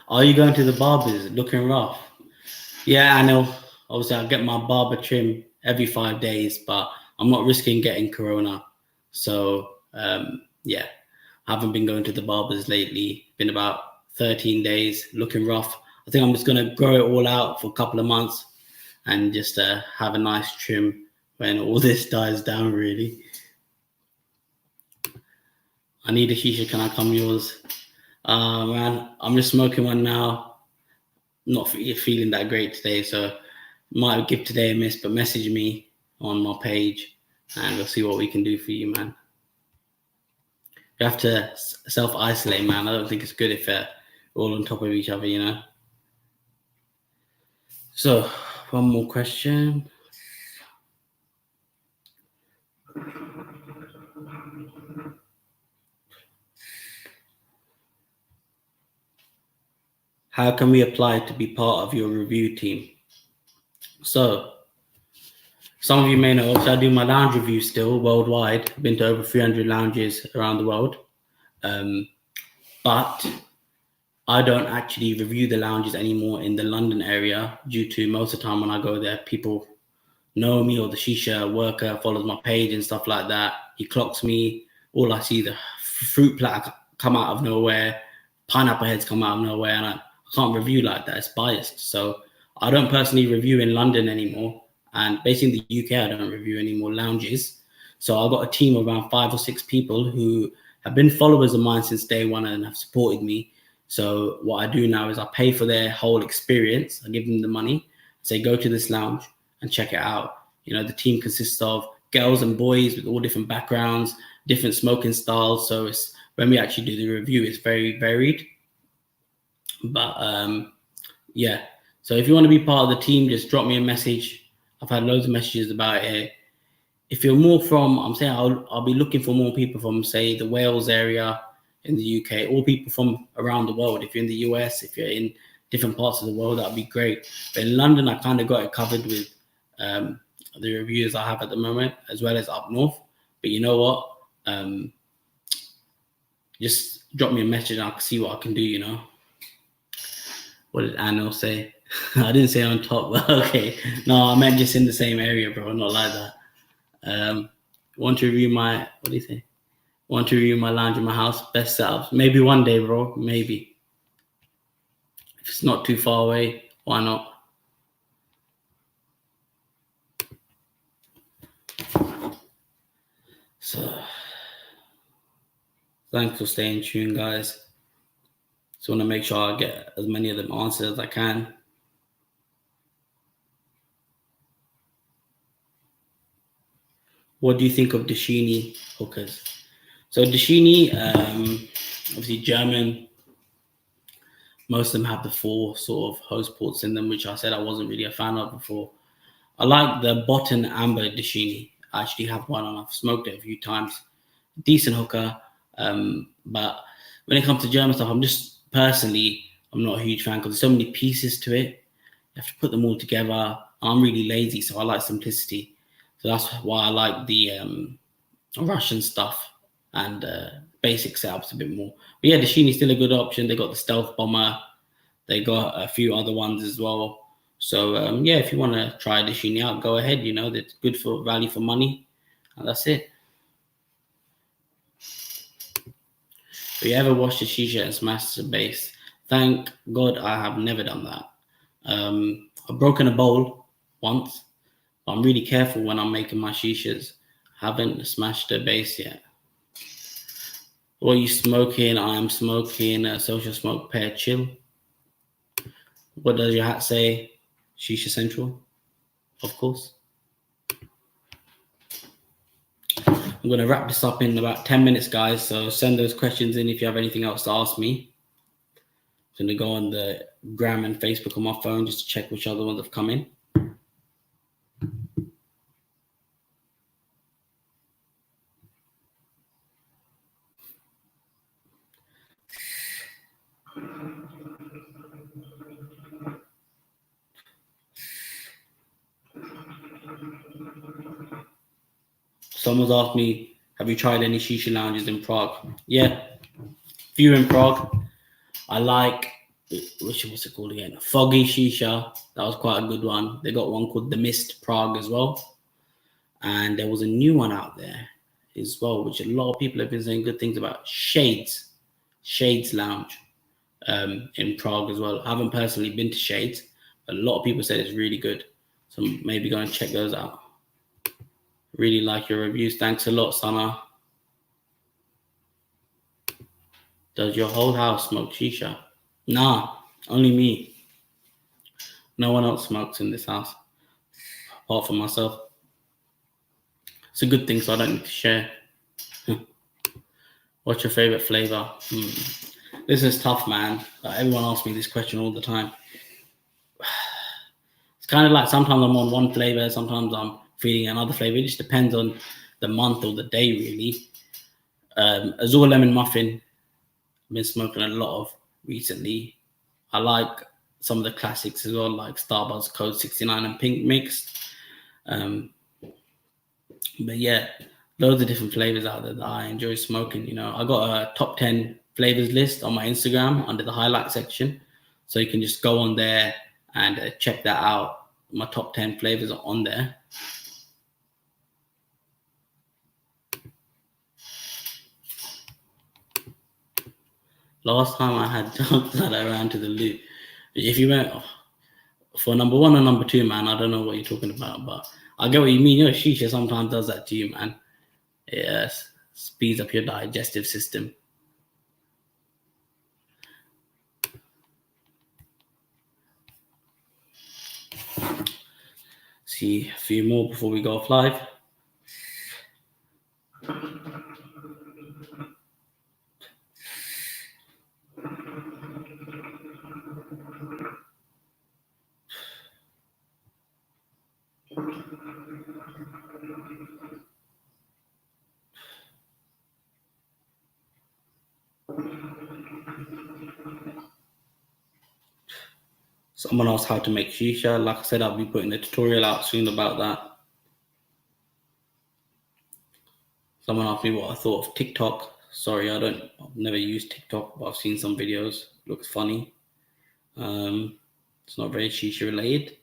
Are you going to the barbers? Looking rough. Yeah, I know. Obviously, I get my barber trim every 5 days, but I'm not risking getting corona. So, yeah, I haven't been going to the barbers lately. Been about 13 days, looking rough. I think I'm just going to grow it all out for a couple of months and just have a nice trim when all this dies down, really. I need a shisha. Can I come yours? Man, I'm just smoking one now. Not feeling that great today, so might give today a miss, but message me on my page and we'll see what we can do for you, man. You have to self-isolate, man. I don't think it's good if we're all on top of each other, you know. So, one more question. How can we apply to be part of your review team? So, some of you may know, I do my lounge review still worldwide. I've been to over 300 lounges around the world. But I don't actually review the lounges anymore in the London area due to most of the time when I go there, people know me or the shisha worker follows my page and stuff like that. He clocks me. All I see the fruit platter come out of nowhere, pineapple heads come out of nowhere, and I can't review like that. It's biased. So I don't personally review in London anymore. And basically in the UK, I don't review any more lounges. So I've got a team of around 5 or 6 people who have been followers of mine since day one and have supported me. So what I do now is I pay for their whole experience. I give them the money, say, go to this lounge and check it out. You know, the team consists of girls and boys with all different backgrounds, different smoking styles. So it's when we actually do the review, it's very varied. But yeah, so if you want to be part of the team, just drop me a message. I've had loads of messages about it. If you're more from, I'm saying I'll be looking for more people from, say, the Wales area in the UK, or people from around the world. If you're in the US, if you're in different parts of the world, that'd be great. But in London, I kind of got it covered with the reviews I have at the moment, as well as up north. But you know what? Just drop me a message and I can see what I can do, you know. What did Anil say? I didn't say on top, but okay. No, I meant just in the same area, bro. Not like that. Want to review my, what do you say? Want to review my lounge in my house? Best setups. Maybe one day, bro. Maybe. If it's not too far away, why not? So, thanks for staying tuned, guys. Just want to make sure I get as many of them answered as I can. What do you think of Dashini hookahs? So Dashini, obviously German. Most of them have the 4 sort of hose ports in them, which I said I wasn't really a fan of before. I like the Botan Amber Dashini. I actually have one and I've smoked it a few times. Decent hookah. But when it comes to German stuff, I'm not a huge fan because there's so many pieces to it. You have to put them all together. I'm really lazy, so I like simplicity. So that's why I like the Russian stuff and basic setups a bit more. But yeah, Dashini's still a good option. They got the Stealth Bomber. They got a few other ones as well. So yeah, if you want to try Dashini out, go ahead. You know, that's good for value for money. And that's it. Have you ever washed a shisha and smashed the base? Thank God I have never done that. I've broken a bowl once. I'm really careful when I'm making my shishas. Haven't smashed the base yet. What are you smoking? I am smoking a social smoke pair chill. What does your hat say? Shisha Central, of course. I'm going to wrap this up in about 10 minutes, guys. So send those questions in if you have anything else to ask me. I'm going to go on the Gram and Facebook on my phone just to check which other ones have come in. Someone's asked me, have you tried any shisha lounges in Prague? Yeah, few in Prague. I like, what's it called again? Foggy Shisha. That was quite a good one. They got one called The Mist Prague as well. And there was a new one out there as well, which a lot of people have been saying good things about. Shades Lounge in Prague as well. I haven't personally been to Shades, but a lot of people said it's really good. So maybe go and check those out. Really like your reviews. Thanks a lot, Sana. Does your whole house smoke shisha? Nah, only me. No one else smokes in this house, apart from myself. It's a good thing, so I don't need to share. What's your favorite flavor? This is tough, man. Everyone asks me this question all the time. It's kind of like sometimes I'm on one flavor, sometimes I'm feeling another flavor. It just depends on the month or the day, really. Azure lemon muffin, I've been smoking a lot of recently. I like some of the classics as well, like Starbucks Code 69 and Pink Mixed. But yeah, loads of different flavors out there that I enjoy smoking. You know, I got a top 10 flavors list on my Instagram under the highlight section. So you can just go on there and check that out. My top 10 flavors are on there. Last time I had darkside, I ran to the Looool. If you went for number one or number two, man, I don't know what you're talking about, but I get what you mean. You know, shisha sometimes does that to you, man. Yes, speeds up your digestive system. See a few more before we go off live. Someone asked how to make shisha. Like I said, I'll be putting a tutorial out soon about that. Someone asked me what I thought of TikTok. Sorry, I've never used TikTok, but I've seen some videos. Looks funny. It's not very shisha related.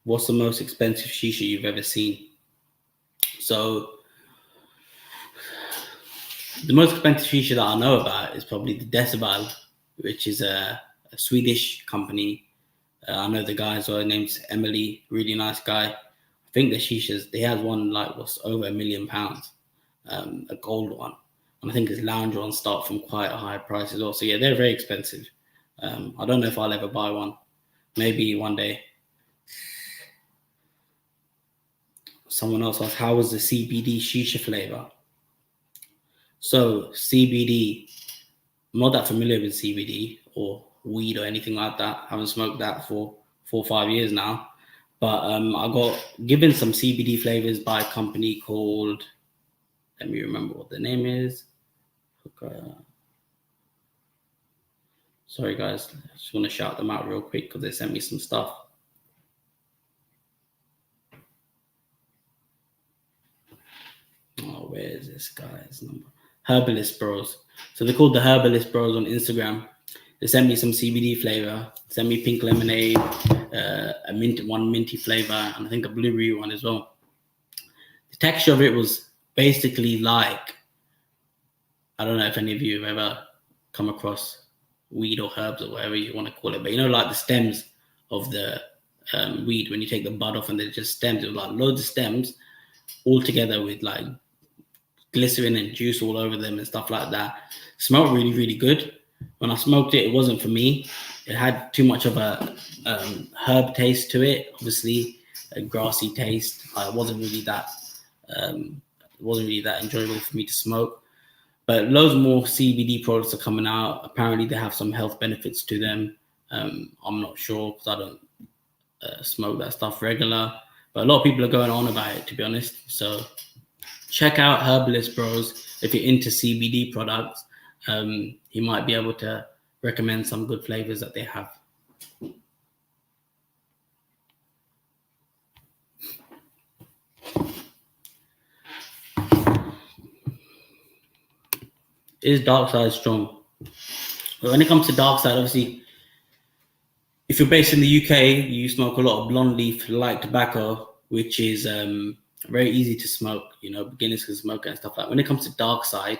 What's the most expensive shisha you've ever seen? So the most expensive shisha that I know about is probably the Decibel, which is a Swedish company. I know the guy as well, name's Emily, really nice guy. I think the shishas, they had one like was over £1 million, a gold one. And I think his lounge ones start from quite a high price as well. So yeah, they're very expensive. I don't know if I'll ever buy one. Maybe one day. Someone else asked, how was the CBD shisha flavor? So CBD, I'm not that familiar with CBD or weed or anything like that. I haven't smoked that for 4 or 5 years now. But I got given some CBD flavors by a company called, let me remember what the name is. Hookah. Sorry guys, I just want to shout them out real quick because they sent me some stuff. Oh, where is this guy's number? Herbalist Bros. So they're called the Herbalist Bros on Instagram. They sent me some CBD flavor, sent me pink lemonade, one minty flavor, and I think a blueberry one as well. The texture of it was basically like, I don't know if any of you have ever come across weed or herbs or whatever you want to call it, but you know, like the stems of the weed, when you take the bud off and they're just stems, it was like loads of stems all together with like glycerin and juice all over them and stuff like that. Smelled really, really good. When I smoked it, it wasn't for me. It had too much of a herb taste to it, obviously a grassy taste. It wasn't really that enjoyable for me to smoke. But loads more CBD products are coming out. Apparently, they have some health benefits to them. I'm not sure because I don't smoke that stuff regular. But a lot of people are going on about it, to be honest. So check out Herbalist Bros if you're into CBD products. He might be able to recommend some good flavors that they have. Is darkside strong? But when it comes to darkside, obviously, if you're based in the UK, you smoke a lot of blonde leaf light tobacco, which is very easy to smoke. You know, beginners can smoke it and stuff like that. When it comes to darkside,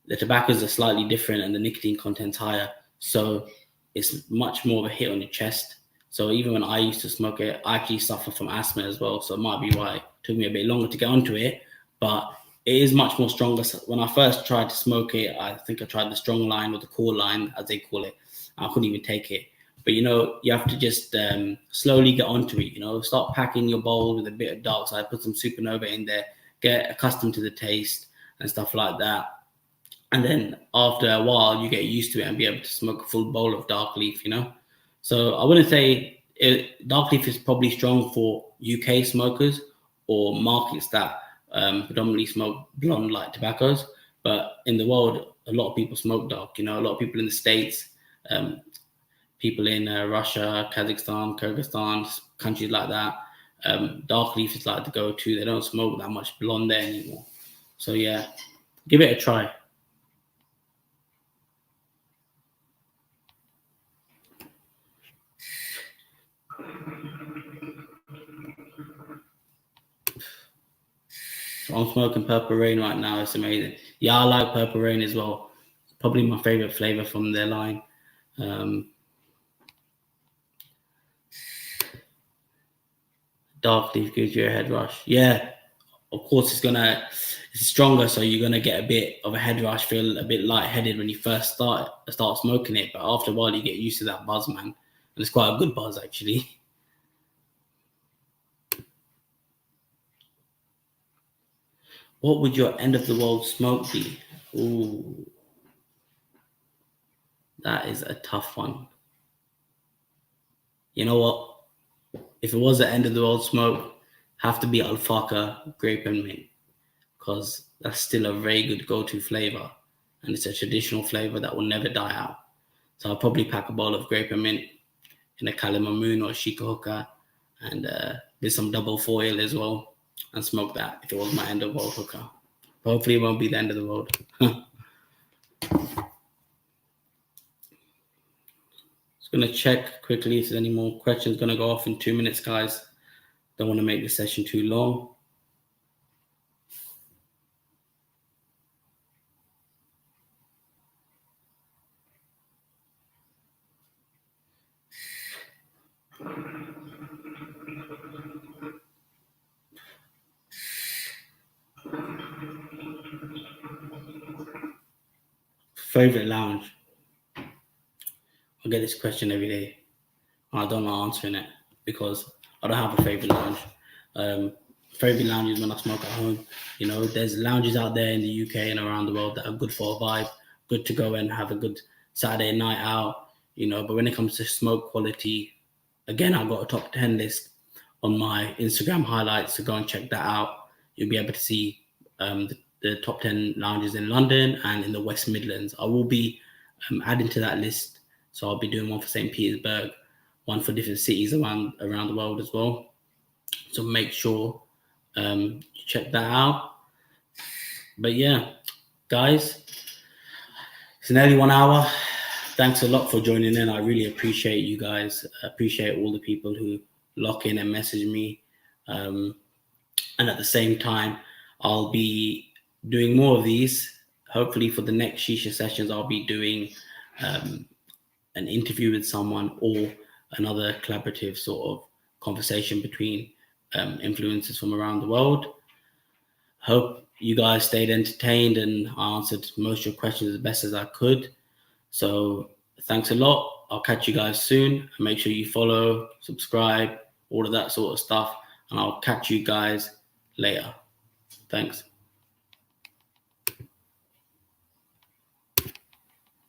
the tobaccos are slightly different and the nicotine content's higher. So it's much more of a hit on your chest. So even when I used to smoke it, I actually suffer from asthma as well. So it might be why it took me a bit longer to get onto it. But it is much more stronger. So when I first tried to smoke it, I think I tried the strong line or the core line, as they call it. I couldn't even take it. But, you know, you have to just slowly get onto it, you know, start packing your bowl with a bit of darkside, put some supernova in there, get accustomed to the taste and stuff like that. And then after a while, you get used to it and be able to smoke a full bowl of dark leaf, you know. So I wouldn't say dark leaf is probably strong for UK smokers or markets that predominantly smoke blonde light tobaccos. But in the world, a lot of people smoke dark, you know, a lot of people in the States, people in Russia, Kazakhstan, Kyrgyzstan, countries like that. Dark leaf is like the go-to. They don't smoke that much blonde there anymore. So yeah, give it a try. I'm smoking Purple Rain right now. It's amazing. Yeah, I like Purple Rain as well. Probably my favorite flavor from their line. Dark leaf gives you a head rush. Yeah, of course it's stronger, so you're gonna get a bit of a head rush, feel a bit lightheaded when you first start smoking it. But after a while, you get used to that buzz, man, and it's quite a good buzz actually. What would your end of the world smoke be? Ooh, that is a tough one. You know what? If it was the end of the world smoke, have to be alfalfa, grape and mint, because that's still a very good go-to flavor, and it's a traditional flavor that will never die out. So I'll probably pack a bowl of grape and mint in a Calimamoon or Shika Hookah, and with some double foil as well, and smoke that if it was my end of the world hookah. But hopefully it won't be the end of the world. Just gonna check quickly if there's any more questions. Gonna go off in 2 minutes, guys. Don't want to make the session too long. Favorite lounge? I get this question every day. I don't know answering it because I don't have a favorite lounge. Favorite lounge is when I smoke at home. You know, there's lounges out there in the UK and around the world that are good for a vibe, good to go and have a good Saturday night out. You know, but when it comes to smoke quality, again, I've got a top 10 list on my Instagram highlights, so go and check that out. You'll be able to see the top 10 lounges in London and in the West Midlands. I will be adding to that list, so I'll be doing one for St. Petersburg, one for different cities around the world as well. So make sure you check that out. But yeah, guys, it's nearly 1 hour. Thanks a lot for joining in. I really appreciate you guys. I appreciate all the people who lock in and message me. And at the same time, I'll be doing more of these. Hopefully for the next Shisha sessions, I'll be doing an interview with someone or another collaborative sort of conversation between influencers from around the world. Hope you guys stayed entertained and I answered most of your questions as best as I could. So thanks a lot. I'll catch you guys soon. Make sure you follow, subscribe, all of that sort of stuff. And I'll catch you guys later. Thanks.